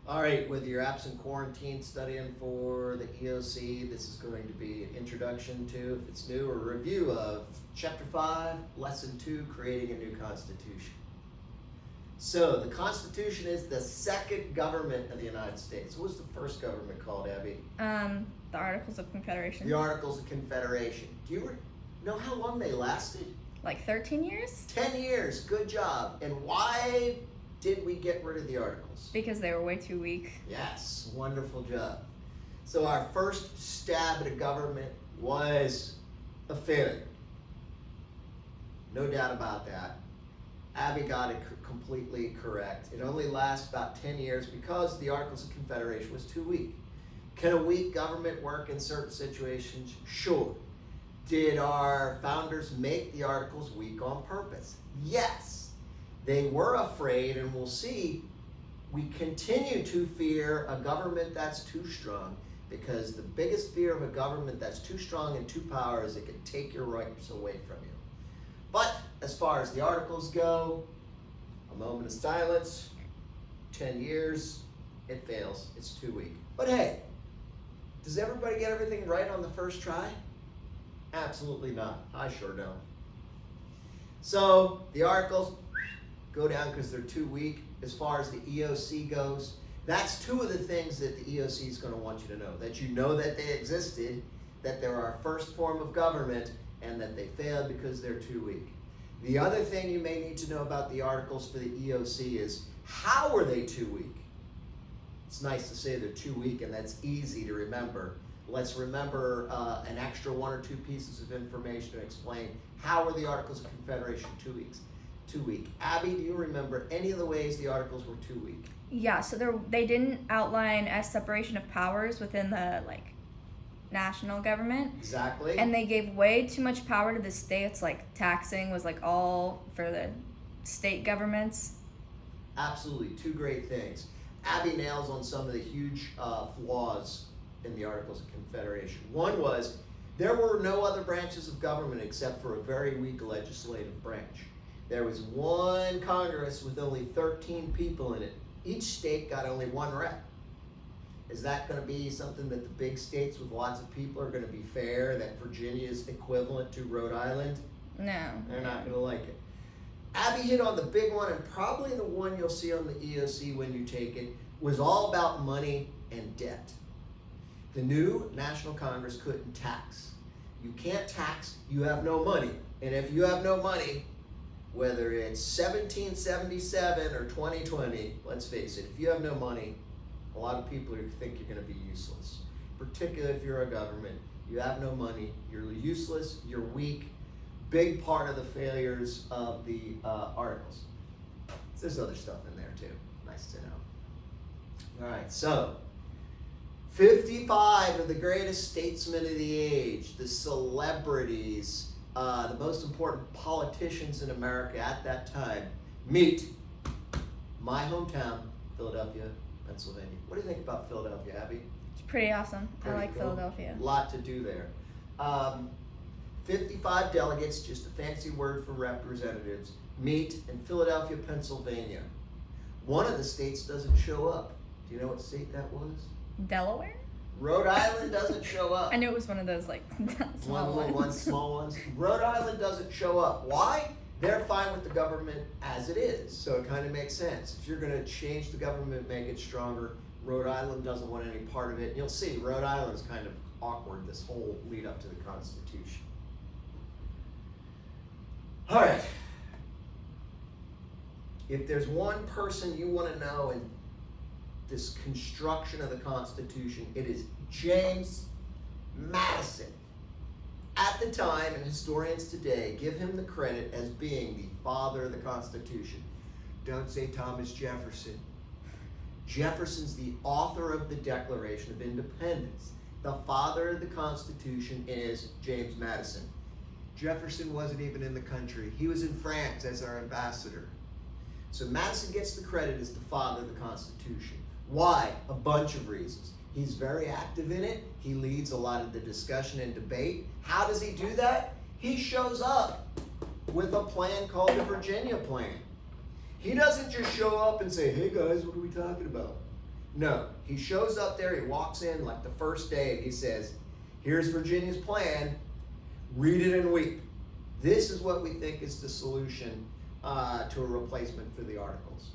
All right, with your absent quarantine studying for the EOC, this is going to be an introduction to, if it's new, a review of Chapter 5, Lesson 2, Creating a New Constitution. So, the Constitution is the second government of the United States. What was the first government called, Abby? The Articles of Confederation. The Articles of Confederation. Do you know how long they lasted? Like 13 years? 10 years, good job. And why did we get rid of the Articles? Because they were way too weak. Yes, wonderful job. So our first stab at a government was a failure. No doubt about that. Abby got it completely correct. It only lasts about 10 years because the Articles of Confederation was too weak. Can a weak government work in certain situations? Sure. Did our founders make the Articles weak on purpose? Yes. They were afraid, and we'll see, we continue to fear a government that's too strong, because the biggest fear of a government that's too strong and too powerful is it can take your rights away from you. But as far as the Articles go, a moment of silence, 10 years, it fails, it's too weak. But hey, does everybody get everything right on the first try? Absolutely not. I sure don't. So the Articles go down because they're too weak. As far as the EOC goes, that's two of the things that the EOC is going to want you to know. That you know that they existed, that they're our first form of government, and that they failed because they're too weak. The other thing you may need to know about the Articles for the EOC is, how are they too weak? It's nice to say they're too weak, and that's easy to remember. Let's remember an extra one or two pieces of information to explain how were the Articles of Confederation too weak. Abby, do you remember any of the ways the Articles were too weak? Yeah, so they didn't outline a separation of powers within the national government. Exactly. And they gave way too much power to the states, taxing was all for the state governments. Absolutely, two great things. Abby nails on some of the huge flaws in the Articles of Confederation. One was, there were no other branches of government except for a very weak legislative branch. There was one Congress with only 13 people in it. Each state got only one rep. Is that going to be something that the big states with lots of people are going to be fair, that Virginia is equivalent to Rhode Island? No. They're not going to like it. Abby hit on the big one, and probably the one you'll see on the EOC when you take it, was all about money and debt. The new National Congress couldn't tax. You can't tax, you have no money. And if you have no money, whether it's 1777 or 2020, let's face it, if you have no money, a lot of people think you're going to be useless. Particularly if you're a government, you have no money, you're useless, you're weak. Big part of the failures of the Articles. There's other stuff in there too. Nice to know. All right, so 55 of the greatest statesmen of the age, the celebrities, the most important politicians in America at that time, meet my hometown, Philadelphia, Pennsylvania. What do you think about Philadelphia, Abby? It's pretty awesome. I like cool. Philadelphia. A lot to do there. 55 delegates, just a fancy word for representatives, meet in Philadelphia, Pennsylvania. One of the states doesn't show up. Do you know what state that was? Delaware? Rhode Island doesn't show up. I knew it was one of those small ones. Small ones. Rhode Island doesn't show up. Why? They're fine with the government as it is, so it kind of makes sense. If you're going to change the government, make it stronger, Rhode Island doesn't want any part of it. You'll see, Rhode Island is kind of awkward this whole lead up to the Constitution. All right. If there's one person you want to know in this construction of the Constitution, it is James Madison. At the time, and historians today give him the credit as being the father of the Constitution. Don't say Thomas Jefferson. Jefferson's the author of the Declaration of Independence. The father of the Constitution is James Madison. Jefferson wasn't even in the country. He was in France as our ambassador. So Madison gets the credit as the father of the Constitution. Why? A bunch of reasons. He's very active in it. He leads a lot of the discussion and debate. How does he do that? He shows up with a plan called the Virginia Plan. He doesn't just show up and say, hey guys, what are we talking about? No, he shows up there, he walks in like the first day, and he says, here's Virginia's plan, read it and weep. This is what we think is the solution to a replacement for the Articles.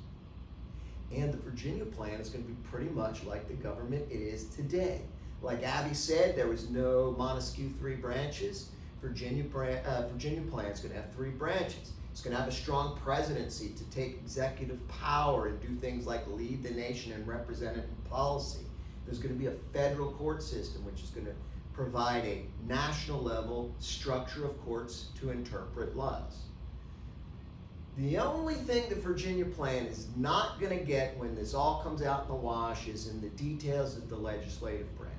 And the Virginia plan is going to be pretty much like the government it is today. Like Abby said, there was no Montesquieu 3 branches. Virginia plan is going to have 3 branches. It's going to have a strong presidency to take executive power and do things like lead the nation and represent it in policy. There's going to be a federal court system which is going to provide a national level structure of courts to interpret laws. The only thing the Virginia plan is not going to get when this all comes out in the wash is in the details of the legislative branch.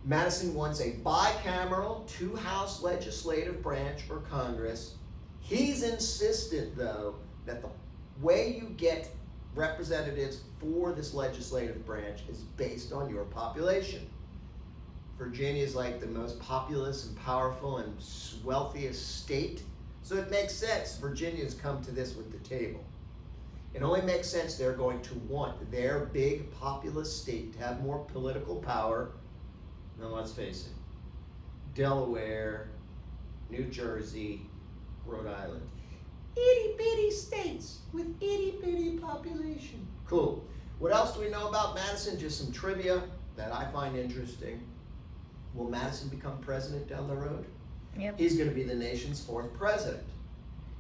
Madison wants a bicameral, 2-house legislative branch or Congress. He's insistent, though, that the way you get representatives for this legislative branch is based on your population. Virginia is like the most populous and powerful and wealthiest state, so it makes sense Virginia's come to this with the table. It only makes sense they're going to want their big populous state to have more political power than, let's face it, Delaware, New Jersey, Rhode Island. Itty bitty states with itty bitty population. Cool. What else do we know about Madison? Just some trivia that I find interesting. Will Madison become president down the road? Yep. He's going to be the nation's 4th president.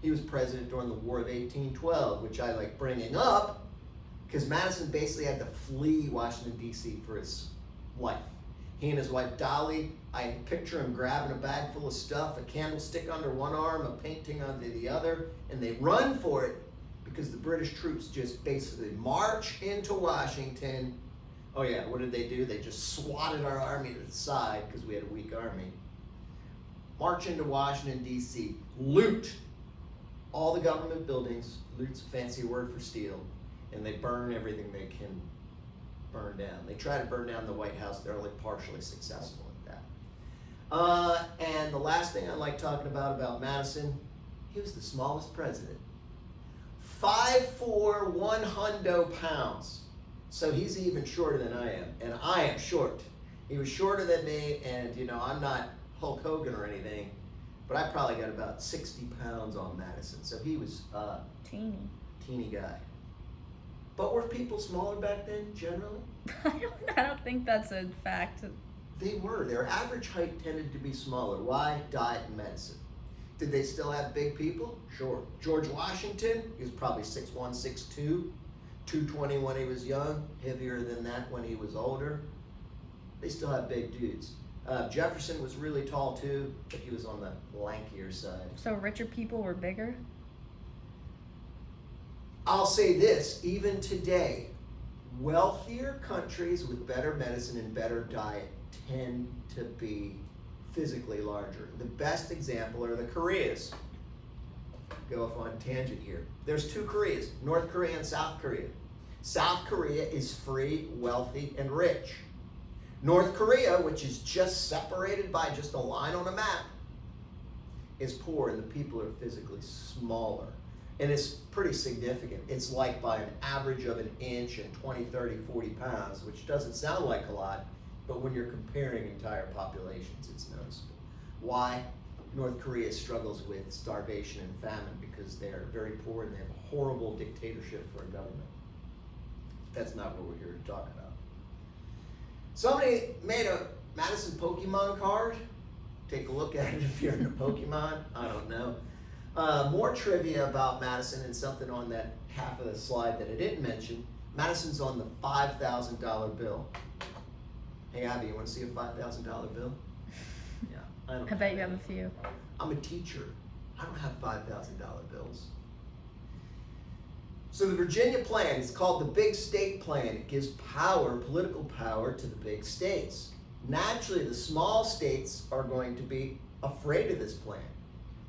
He was president during the War of 1812, which I like bringing up because Madison basically had to flee Washington, D.C. for his life. He and his wife Dolly, I picture him grabbing a bag full of stuff, a candlestick under one arm, a painting under the other, and they run for it because the British troops just basically march into Washington. Oh yeah, what did they do? They just swatted our army to the side because we had a weak army. March into Washington, D.C., loot all the government buildings, loot's a fancy word for steal, and they burn everything they can burn down. They try to burn down the White House. They're only partially successful at that. And the last thing I like talking about Madison, he was the smallest president. 5'4", 100 pounds. So he's even shorter than I am, and I am short. He was shorter than me, and you know, I'm not Hulk Hogan or anything, but I probably got about 60 pounds on Madison. So he was a teeny guy. But were people smaller back then, generally? I don't think that's a fact. They were. Their average height tended to be smaller. Why? Diet and medicine. Did they still have big people? Sure. George Washington, he was probably 6'1", 6'2", 220 when he was young, heavier than that when he was older. They still have big dudes. Jefferson was really tall too, but he was on the lankier side. So richer people were bigger? I'll say this, even today, wealthier countries with better medicine and better diet tend to be physically larger. The best example are the Koreas. Go off on a tangent here. There's 2 Koreas, North Korea and South Korea. South Korea is free, wealthy, and rich. North Korea, which is just separated by just a line on a map, is poor and the people are physically smaller. And it's pretty significant. It's like by an average of an inch and 20, 30, 40 pounds, which doesn't sound like a lot, but when you're comparing entire populations, it's noticeable. Why? North Korea struggles with starvation and famine because they're very poor and they have a horrible dictatorship for a government. That's not what we're here to talk about. Somebody made a Madison Pokemon card. Take a look at it if you're into Pokemon. I don't know. More trivia about Madison and something on that half of the slide that I didn't mention. Madison's on the $5,000 bill. Hey Abby, you want to see a $5,000 bill? Yeah, I bet you have a few. I'm a teacher. I don't have $5,000 bills. So the Virginia plan is called the Big State Plan. It gives power, political power, to the big states. Naturally, the small states are going to be afraid of this plan.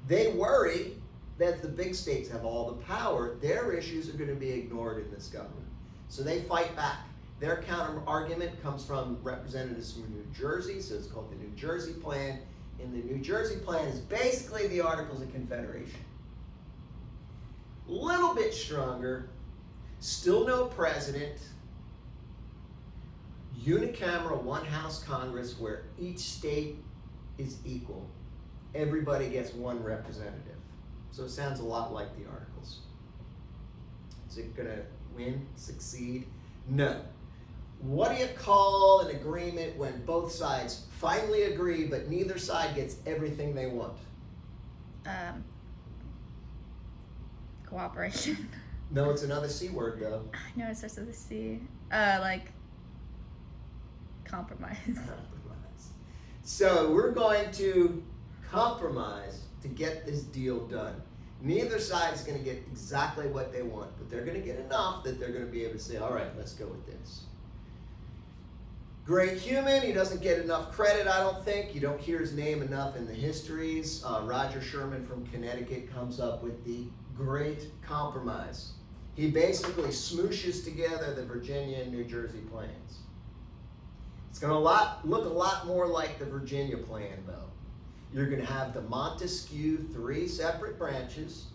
They worry that the big states have all the power. Their issues are going to be ignored in this government. So they fight back. Their counter argument comes from representatives from New Jersey, so it's called the New Jersey Plan. And the New Jersey Plan is basically the Articles of Confederation. Little bit stronger, still no president, unicameral one-house Congress where each state is equal. Everybody gets one representative. So it sounds a lot like the Articles. Is it gonna win, succeed? No. What do you call an agreement when both sides finally agree, but neither side gets everything they want? Cooperation. No, it's another C word though. I know it starts with a C. Like compromise. Compromise. So we're going to compromise to get this deal done. Neither side is going to get exactly what they want, but they're going to get enough that they're going to be able to say, all right, let's go with this. Great human. He doesn't get enough credit, I don't think. You don't hear his name enough in the histories. Roger Sherman from Connecticut comes up with the Great Compromise. He basically smooshes together the Virginia and New Jersey plans. It's going to look a lot more like the Virginia plan, though. You're going to have the Montesquieu 3 separate branches.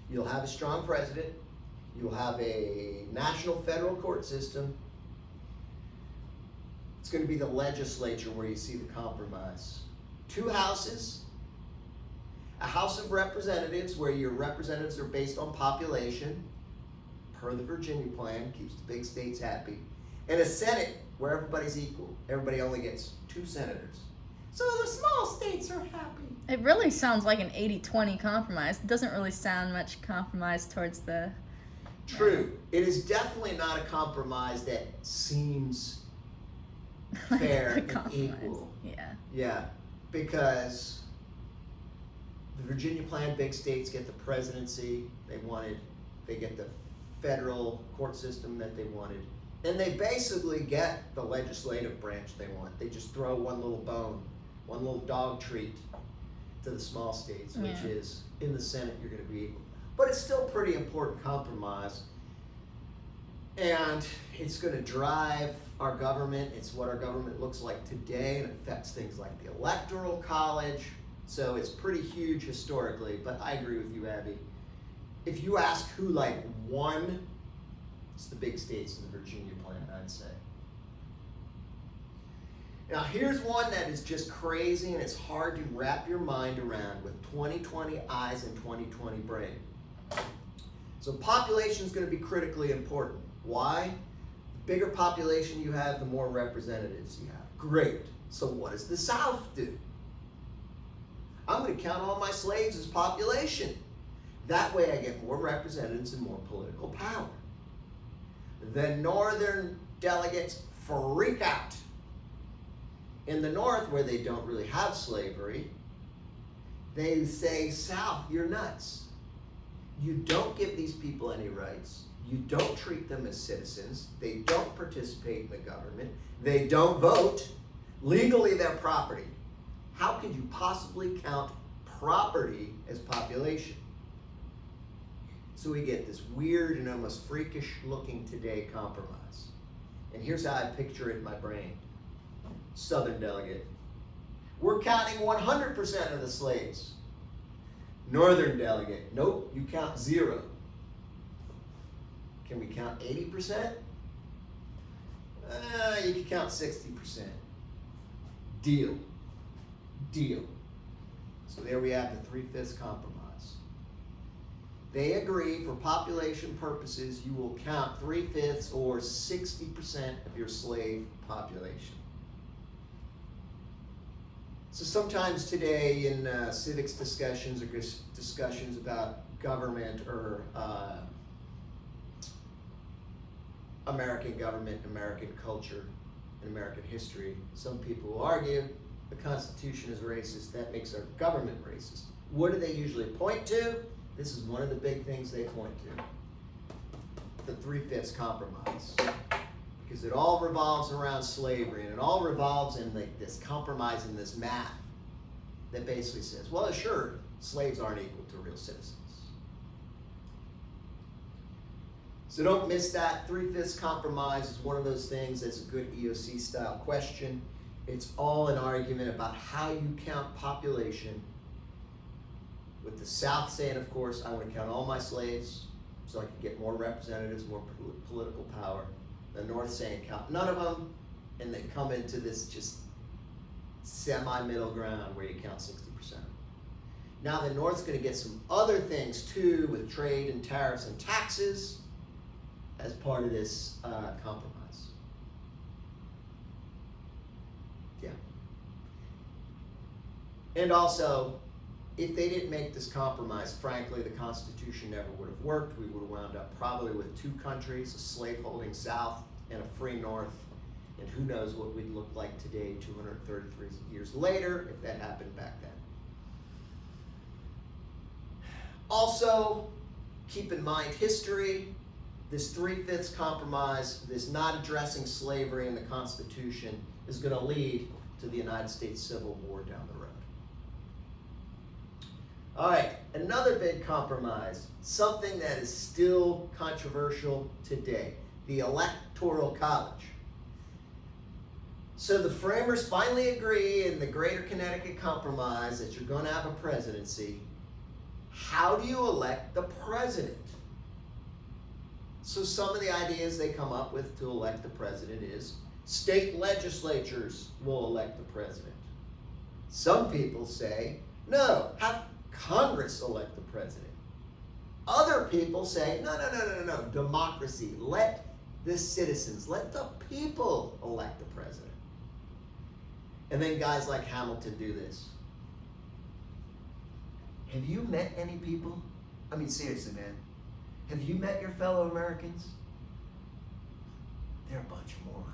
You'll have a strong president. You'll have a national federal court system. It's going to be the legislature where you see the compromise. 2 houses. A House of Representatives where your representatives are based on population, per the Virginia plan, keeps the big states happy. And a Senate where everybody's equal. Everybody only gets 2 senators. So the small states are happy. It really sounds like an 80-20 compromise. It doesn't really sound much compromise towards the... True. It is definitely not a compromise that seems fair and equal. Yeah. Yeah, because the Virginia plan, big states get the presidency they get the federal court system that they wanted. And they basically get the legislative branch they want. They just throw one little bone, one little dog treat to the small states, which is in the Senate you're going to be equal. But it's still a pretty important compromise. And it's going to drive our government. It's what our government looks like today, and it affects things like the Electoral College. So it's pretty huge historically, but I agree with you, Abby. If you ask who won, it's the big states in the Virginia plan, I'd say. Now here's one that is just crazy and it's hard to wrap your mind around with 2020 eyes and 2020 brain. So population is going to be critically important. Why? The bigger population you have, the more representatives you have. Great. So what does the South do? I'm going to count all my slaves as population. That way I get more representatives and more political power. The northern delegates freak out. In the North, where they don't really have slavery, they say, South, you're nuts. You don't give these people any rights. You don't treat them as citizens. They don't participate in the government. They don't vote. Legally, they're property. How could you possibly count property as population? So we get this weird and almost freakish looking today compromise. And here's how I picture it in my brain. Southern delegate. We're counting 100% of the slaves. Northern delegate. Nope, you count 0. Can we count 80%? You can count 60%. Deal. So there we have the 3/5 compromise. They agree for population purposes you will count 3/5 or 60% of your slave population. So sometimes today in civics discussions or discussions about government or American government, American culture, and American history, some people will argue the Constitution is racist, that makes our government racist. What do they usually point to? This is one of the big things they point to. The 3/5 compromise. Because it all revolves around slavery, and it all revolves in this compromise and this math that basically says, well, sure, slaves aren't equal to real citizens. So don't miss that. 3/5 compromise is one of those things that's a good EOC style question. It's all an argument about how you count population, with the South saying, of course, I want to count all my slaves so I can get more representatives, more political power. The North saying count none of them and they come into this just semi-middle ground where you count 60%. Now the North's going to get some other things too with trade and tariffs and taxes as part of this compromise. Yeah. And also, if they didn't make this compromise, frankly, the Constitution never would have worked. We would have wound up probably with two countries, a slaveholding South and a free North. And who knows what we'd look like today, 233 years later, if that happened back then. Also, keep in mind history. This 3/5 compromise, this not addressing slavery in the Constitution, is going to lead to the United States Civil War down the road. All right, another big compromise, something that is still controversial today, the Electoral College. So the framers finally agree in the Greater Connecticut Compromise that you're going to have a presidency. How do you elect the president? So some of the ideas they come up with to elect the president is state legislatures will elect the president. Some people say, no, have Congress elect the president. Other people say, no, democracy. Let the citizens, let the people elect the president. And then guys like Hamilton do this. Have you met any people? I mean, seriously, man. Have you met your fellow Americans? They're a bunch of morons.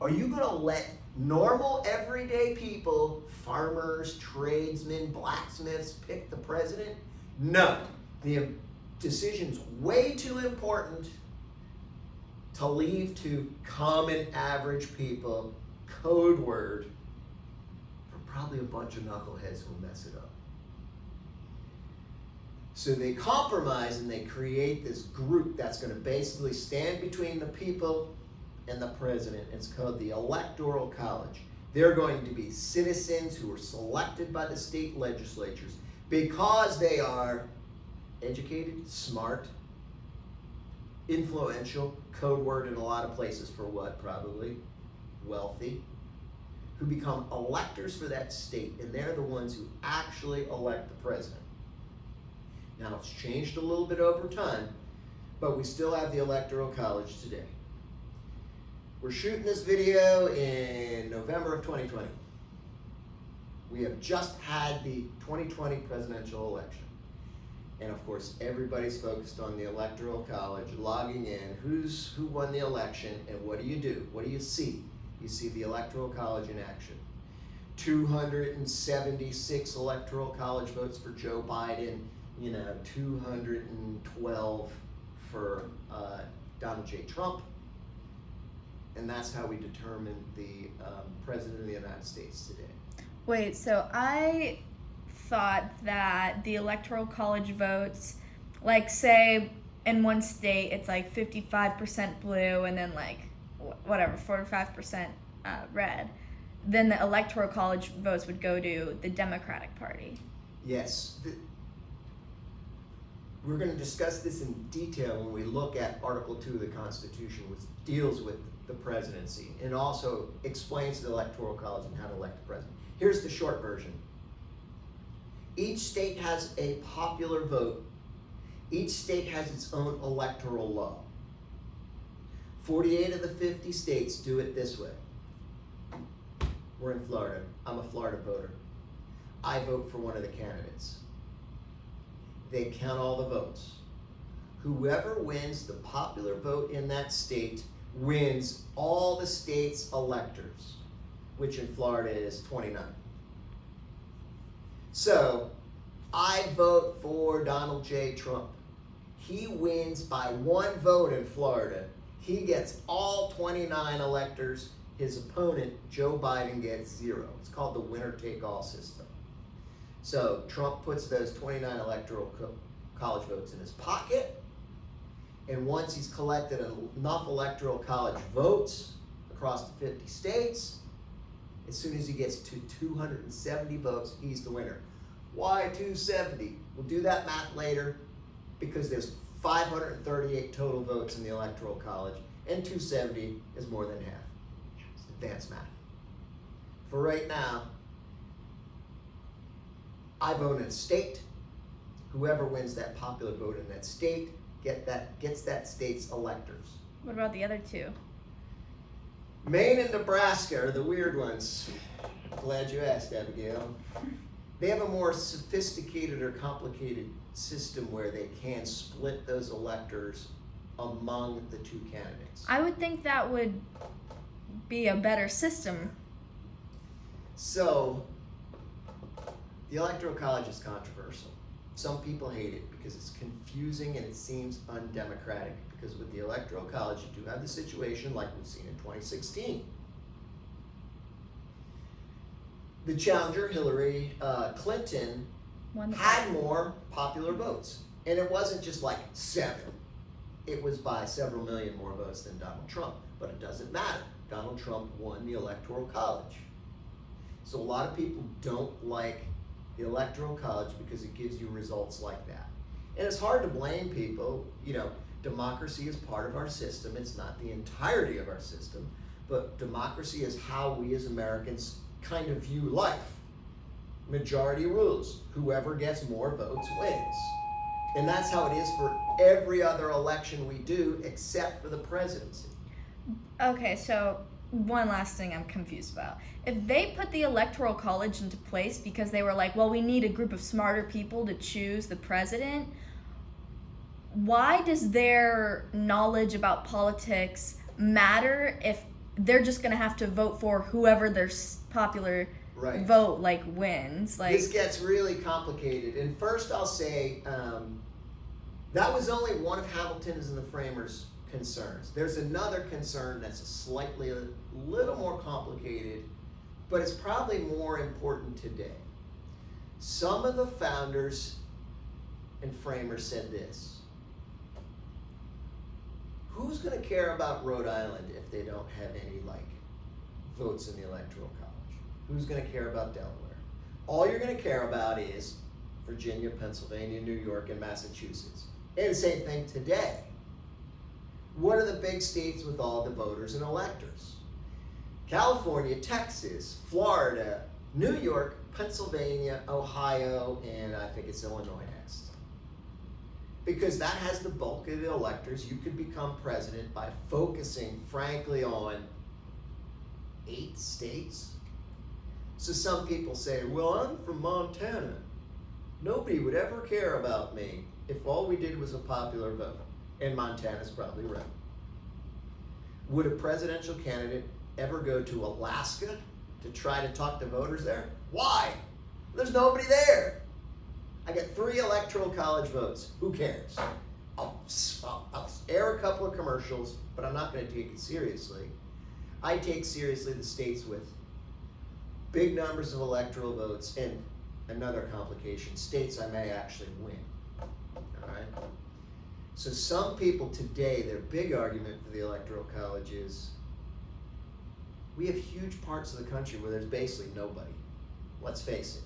Are you going to let normal, everyday people, farmers, tradesmen, blacksmiths, pick the president? No. The decision's way too important to leave to common, average people, code word, for probably a bunch of knuckleheads who'll mess it up. So they compromise and they create this group that's going to basically stand between the people and the president. It's called the Electoral College. They're going to be citizens who are selected by the state legislatures because they are educated, smart, influential, code word in a lot of places for what, probably, wealthy, who become electors for that state, and they're the ones who actually elect the president. Now, it's changed a little bit over time, but we still have the Electoral College today. We're shooting this video in November of 2020. We have just had the 2020 presidential election. And of course, everybody's focused on the Electoral College, logging in, who won the election, and what do? What do you see? You see the Electoral College in action. 276 Electoral College votes for Joe Biden, 212 for Donald J. Trump. And that's how we determine the President of the United States today. Wait, so I thought that the Electoral College votes, like say in one state it's like 55% blue and then like whatever, 45% red, then the Electoral College votes would go to the Democratic Party. Yes. We're going to discuss this in detail when we look at Article 2 of the Constitution, which deals with the presidency and also explains the Electoral College and how to elect the president. Here's the short version. Each state has a popular vote. Each state has its own electoral law. 48 of the 50 states do it this way. We're in Florida. I'm a Florida voter. I vote for one of the candidates. They count all the votes. Whoever wins the popular vote in that state wins all the state's electors, which in Florida is 29. So, I vote for Donald J. Trump. He wins by one vote in Florida. He gets all 29 electors. His opponent, Joe Biden, gets 0. It's called the winner-take-all system. So Trump puts those 29 electoral college votes in his pocket, and once he's collected enough electoral college votes across the 50 states, as soon as he gets to 270 votes, he's the winner. Why 270? We'll do that math later, because there's 538 total votes in the Electoral College, and 270 is more than half. advanced math. For right now, I vote in a state. Whoever wins that popular vote in that state gets that state's electors. What about the other two? Maine and Nebraska are the weird ones. Glad you asked, Abigail. They have a more sophisticated or complicated system where they can split those electors among the two candidates. I would think that would be a better system. So, the Electoral College is controversial. Some people hate it because it's confusing and it seems undemocratic. Because with the Electoral College, you do have the situation like we've seen in 2016. The challenger, Hillary Clinton, had more popular votes. And it wasn't just like 7. It was by several million more votes than Donald Trump. But it doesn't matter. Donald Trump won the Electoral College. So a lot of people don't like the Electoral College because it gives you results like that. And it's hard to blame people. You know, democracy is part of our system. It's not the entirety of our system. But democracy is how we as Americans kind of view life. Majority rules. Whoever gets more votes wins. And that's how it is for every other election we do except for the presidency. Okay, so one last thing I'm confused about. If they put the Electoral College into place because they were like, well, we need a group of smarter people to choose the president, why does their knowledge about politics matter if they're just going to have to vote for whoever their popular vote wins? This gets really complicated. And first I'll say that was only one of Hamilton's and the framers' concerns. There's another concern that's a little more complicated, but it's probably more important today. Some of the founders and framers said this: who's going to care about Rhode Island if they don't have any votes in the Electoral College? Who's going to care about Delaware? All you're going to care about is Virginia, Pennsylvania, New York, and Massachusetts. And the same thing today. What are the big states with all the voters and electors? California, Texas, Florida, New York, Pennsylvania, Ohio, and I think it's Illinois next. Because that has the bulk of the electors. You could become president by focusing, frankly, on 8 states. So some people say, well, I'm from Montana. Nobody would ever care about me if all we did was a popular vote. And Montana's probably right. Would a presidential candidate ever go to Alaska to try to talk to voters there? Why? There's nobody there. I get 3 Electoral College votes. Who cares? I'll air a couple of commercials, but I'm not going to take it seriously. I take seriously the states with big numbers of electoral votes, and another complication, states I may actually win. All right? So some people today, their big argument for the Electoral College is we have huge parts of the country where there's basically nobody. Let's face it.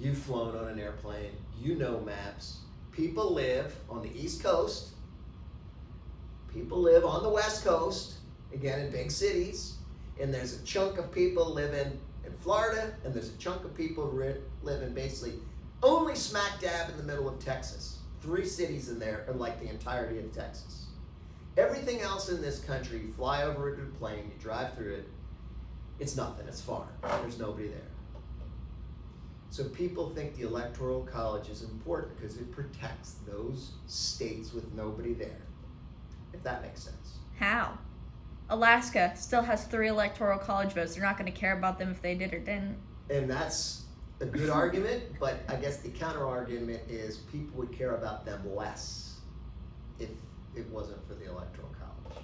You've flown on an airplane. You know maps. People live on the East Coast. People live on the West Coast, again in big cities. And there's a chunk of people living in Florida, and there's a chunk of people living basically only smack dab in the middle of Texas. 3 cities in there are like the entirety of Texas. Everything else in this country, you fly over it in a plane, you drive through it, it's nothing, it's far. There's nobody there. So people think the Electoral College is important because it protects those states with nobody there, if that makes sense. How? Alaska still has 3 Electoral College votes. They're not going to care about them if they did or didn't. And that's a good argument, but I guess the counter argument is people would care about them less if it wasn't for the Electoral College.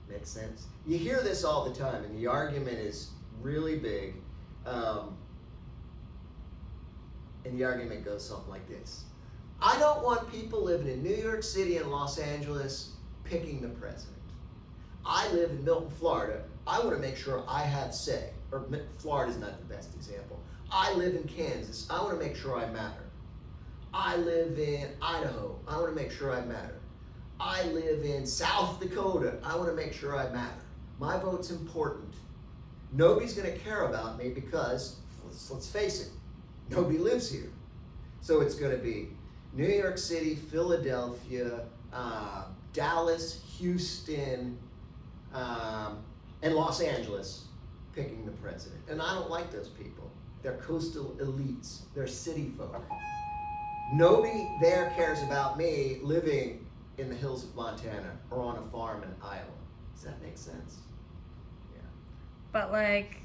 Makes sense? You hear this all the time, and the argument is really big. And the argument goes something like this: I don't want people living in New York City and Los Angeles picking the president. I live in Milton, Florida. I want to make sure I have say. Or Florida's not the best example. I live in Kansas. I want to make sure I matter. I live in Idaho. I want to make sure I matter. I live in South Dakota. I want to make sure I matter. My vote's important. Nobody's going to care about me because, let's face it, nobody lives here. So it's going to be New York City, Philadelphia, Dallas, Houston, and Los Angeles picking the president. And I don't like those people. They're coastal elites. They're city folk. Nobody there cares about me living in the hills of Montana or on a farm in Iowa. Does that make sense? Yeah. But like,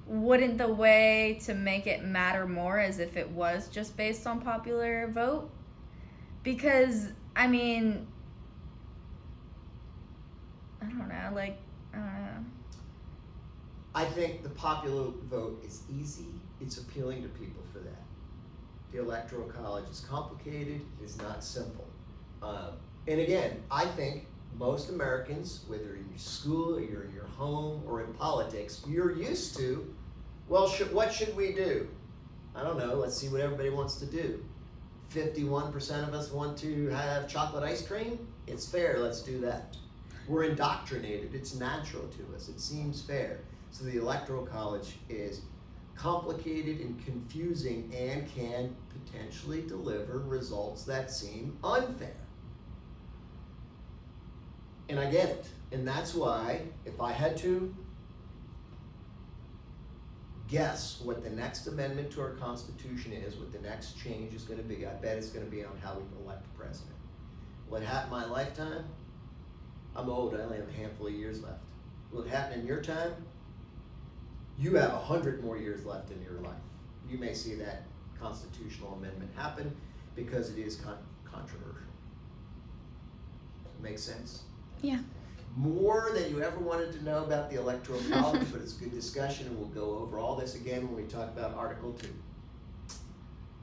wouldn't the way to make it matter more as if it was just based on popular vote? Because, I mean, I don't know, like, I don't know. I think the popular vote is easy. It's appealing to people for that. The Electoral College is complicated. It's not simple. And again, I think most Americans, whether in your school, or you're in your home, or in politics, you're used to, well, what should we do? I don't know. Let's see what everybody wants to do. 51% of us want to have chocolate ice cream. It's fair. Let's do that. We're indoctrinated. It's natural to us. It seems fair. So the Electoral College is complicated and confusing and can potentially deliver results that seem unfair. And I get it. And that's why, if I had to guess what the next amendment to our Constitution is, what the next change is going to be, I bet it's going to be on how we elect a president. Will it happen in my lifetime? I'm old. I only have a handful of years left. Will it happen in your time? You have 100 more years left in your life. You may see that constitutional amendment happen because it is controversial. Make sense? Yeah. More than you ever wanted to know about the Electoral College, but it's a good discussion, and we'll go over all this again when we talk about Article 2.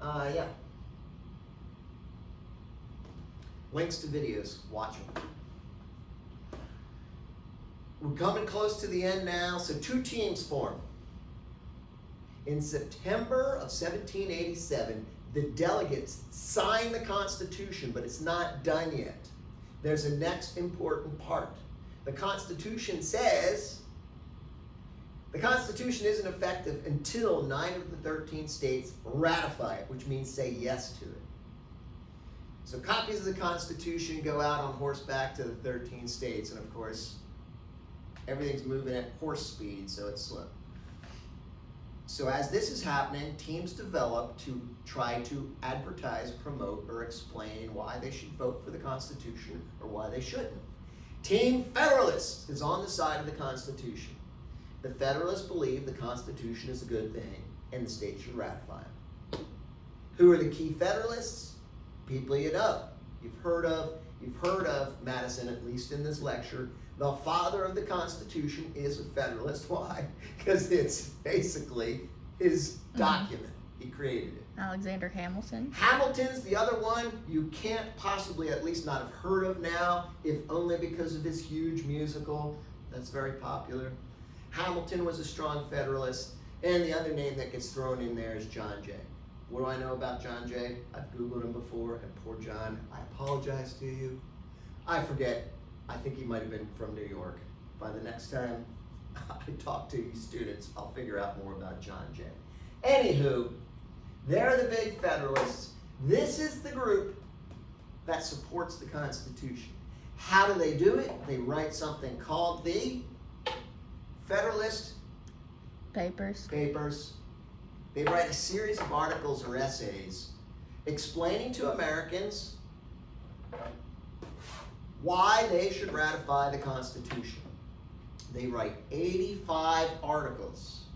Yeah. Links to videos. Watch them. We're coming close to the end now, so two teams form. In September of 1787, the delegates signed the Constitution, but it's not done yet. There's a next important part. The Constitution says the Constitution isn't effective until 9 of the 13 states ratify it, which means say yes to it. So copies of the Constitution go out on horseback to the 13 states, and of course, everything's moving at horse speed, so it's slow. So as this is happening, teams develop to try to advertise, promote, or explain why they should vote for the Constitution or why they shouldn't. Team Federalists is on the side of the Constitution. The Federalists believe the Constitution is a good thing and the states should ratify it. Who are the key Federalists? People you know. You've heard of Madison, at least in this lecture. The father of the Constitution is a Federalist. Why? Because it's basically his document. He created it. Alexander Hamilton. Hamilton's the other one you can't possibly at least not have heard of now, if only because of his huge musical that's very popular. Hamilton was a strong Federalist, and the other name that gets thrown in there is John Jay. What do I know about John Jay? I've Googled him before, and poor John, I apologize to you. I forget. I think he might have been from New York. By the next time I talk to you students, I'll figure out more about John Jay. Anywho, they're the big Federalists. This is the group that supports the Constitution. How do they do it? They write something called the Federalist Papers. They write a series of articles or essays explaining to Americans why they should ratify the Constitution. They write 85 articles.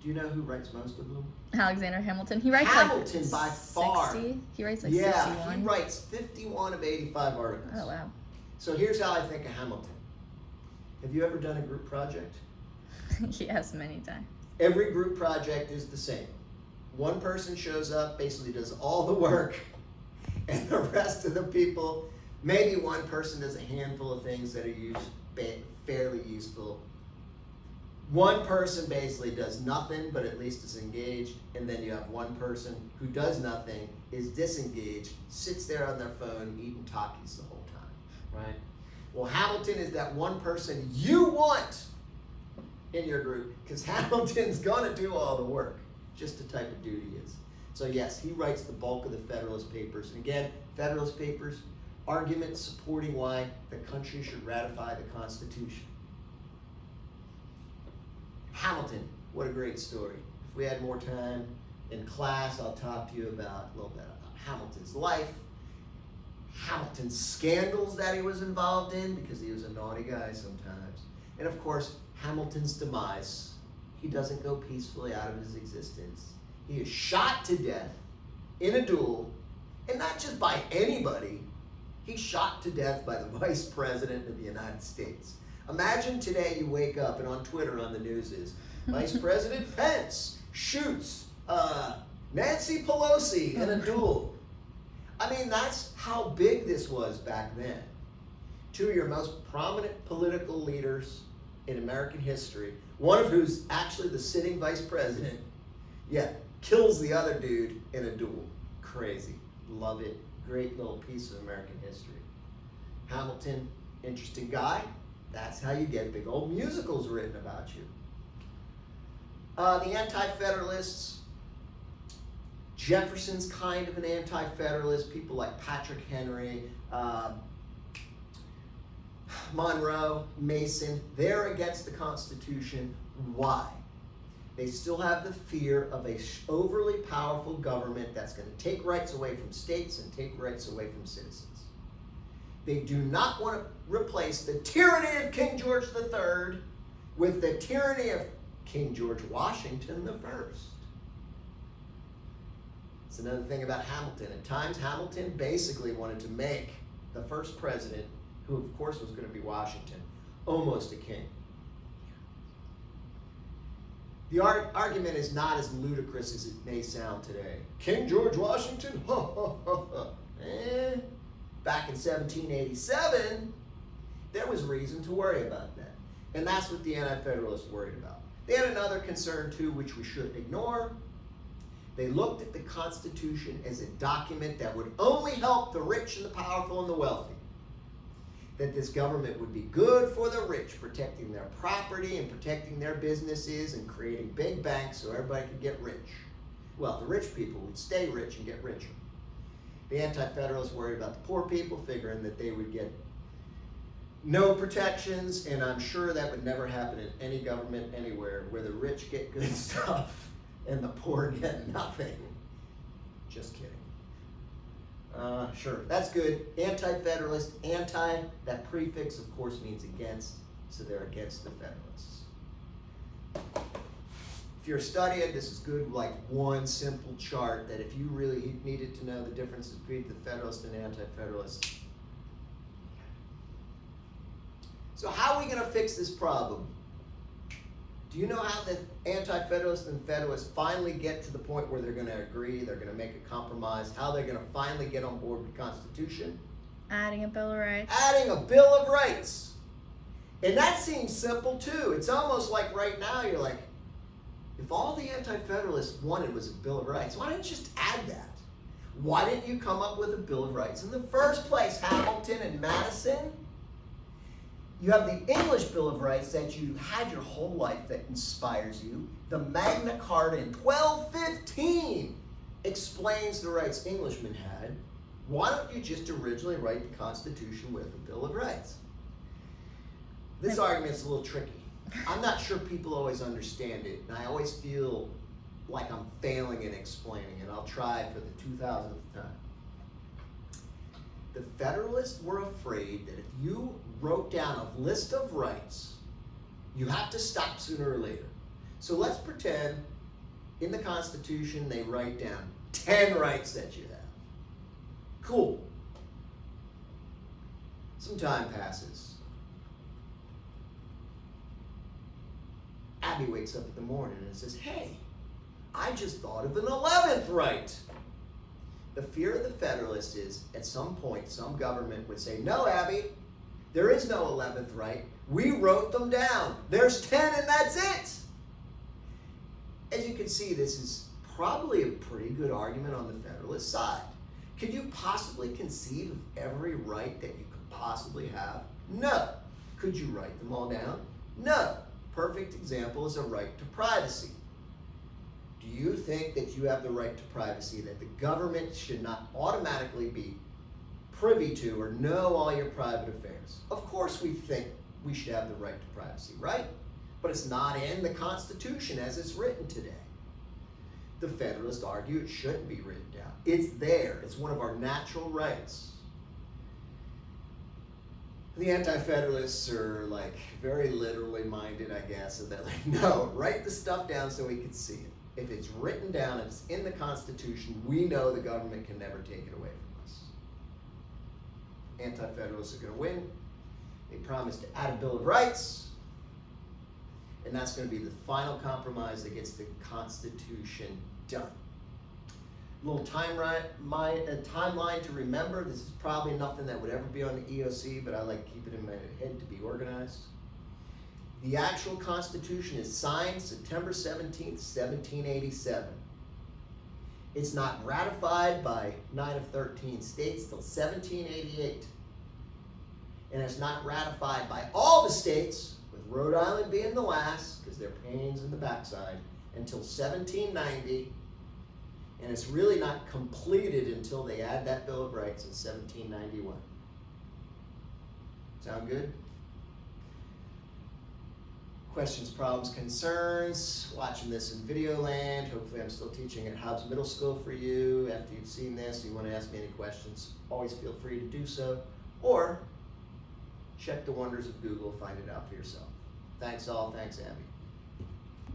Do you know who writes most of them? Alexander Hamilton. He writes Hamilton like by far. 60. He writes like Yeah, 61. he writes 51 of 85 articles. Oh, wow. So here's how I think of Hamilton. Have you ever done a group project? Yes, many times. Every group project is the same. One person shows up, basically does all the work, and the rest of the people, maybe one person does a handful of things that are fairly useful. One person basically does nothing, but at least is engaged, and then you have one person who does nothing, is disengaged, sits there on their phone eating Takis the whole time, right? Well, Hamilton is that one person you want in your group, because Hamilton's gonna do all the work, just the type of dude he is. So yes, he writes the bulk of the Federalist Papers. And again, Federalist Papers, arguments supporting why the country should ratify the Constitution. Hamilton, what a great story. If we had more time in class, I'll talk to you about a little bit about Hamilton's life, Hamilton's scandals that he was involved in, because he was a naughty guy sometimes, and of course, Hamilton's demise. He doesn't go peacefully out of his existence. He is shot to death in a duel, and not just by anybody. He's shot to death by the Vice President of the United States. Imagine today you wake up and on Twitter on the news is, Vice President Pence shoots Nancy Pelosi in a duel. I mean, that's how big this was back then. Two of your most prominent political leaders in American history, one of who's actually the sitting vice president, kills the other dude in a duel. Crazy. Love it. Great little piece of American history. Hamilton, interesting guy. That's how you get big old musicals written about you. The Anti-Federalists, Jefferson's kind of an anti-federalist. People like Patrick Henry, Monroe, Mason, they're against the Constitution. Why? They still have the fear of a overly powerful government that's going to take rights away from states and take rights away from citizens. They do not want to replace the tyranny of King George III with the tyranny of King George Washington I. It's another thing about Hamilton. At times, Hamilton basically wanted to make the first president, who of course was going to be Washington, almost a king. The argument is not as ludicrous as it may sound today. King George Washington? Back in 1787, there was reason to worry about that. And that's what the Anti-Federalists worried about. They had another concern too, which we shouldn't ignore. They looked at the Constitution as a document that would only help the rich and the powerful and the wealthy. That this government would be good for the rich, protecting their property and protecting their businesses and creating big banks so everybody could get rich. Well, the rich people would stay rich and get richer. The Anti-Federalists worried about the poor people, figuring that they would get no protections, and I'm sure that would never happen in any government anywhere, where the rich get good stuff and the poor get nothing. Just kidding. Sure, that's good. Anti-Federalist, anti, that prefix of course means against, so they're against the Federalists. If you're studying, this is good, like one simple chart that if you really needed to know the differences between the Federalists and Anti-Federalists. So how are we going to fix this problem? Do you know how the Anti-Federalists and Federalists finally get to the point where they're going to agree, they're going to make a compromise, how they're going to finally get on board with the Constitution? Adding a Bill of Rights. Adding a Bill of Rights. And that seems simple too. It's almost like right now you're like, if all the Anti-Federalists wanted was a Bill of Rights, why didn't you just add that? Why didn't you come up with a Bill of Rights in the first place, Hamilton and Madison? You have the English Bill of Rights that you had your whole life that inspires you. The Magna Carta in 1215 explains the rights Englishmen had. Why don't you just originally write the Constitution with a Bill of Rights? This argument's a little tricky. I'm not sure people always understand it, and I always feel like I'm failing in explaining it. I'll try for the 2000th time. The Federalists were afraid that if you wrote down a list of rights, you have to stop sooner or later. So let's pretend in the Constitution they write down 10 rights that you have. Cool. Some time passes. Abby wakes up in the morning and says, hey, I just thought of an 11th right. The fear of the Federalists is, at some point, some government would say, no, Abby, there is no 11th right. We wrote them down. There's 10 and that's it. As you can see, this is probably a pretty good argument on the Federalist side. Could you possibly conceive of every right that you could possibly have No. Could you write them all down? No. Perfect example is a right to privacy. Do you think that you have the right to privacy, that the government should not automatically be privy to or know all your private affairs? Of course we think we should have the right to privacy, right? But it's not in the Constitution as it's written today. The Federalists argue it shouldn't be written down. It's there. It's one of our natural rights. The Anti-Federalists are like very literally minded, I guess, and they're like, no, write the stuff down so we can see it. If it's written down and it's in the Constitution, we know the government can never take it away from us. Anti-Federalists are going to win. They promised to add a Bill of Rights, and that's going to be the final compromise that gets the Constitution done. A little timeline to remember. This is probably nothing that would ever be on the EOC, but I like to keep it in my head to be organized. The actual Constitution is signed September 17th, 1787. It's not ratified by 9 of 13 states till 1788. And it's not ratified by all the states, with Rhode Island being the last, because they're pains in the backside, until 1790. And it's really not completed until they add that Bill of Rights in 1791. Sound good? Questions, problems, concerns? Watching this in Videoland. Hopefully I'm still teaching at Hobbs Middle School for you. After you've seen this, you want to ask me any questions, always feel free to do so. Or check the wonders of Google, find it out for yourself. Thanks all. Thanks, Abby.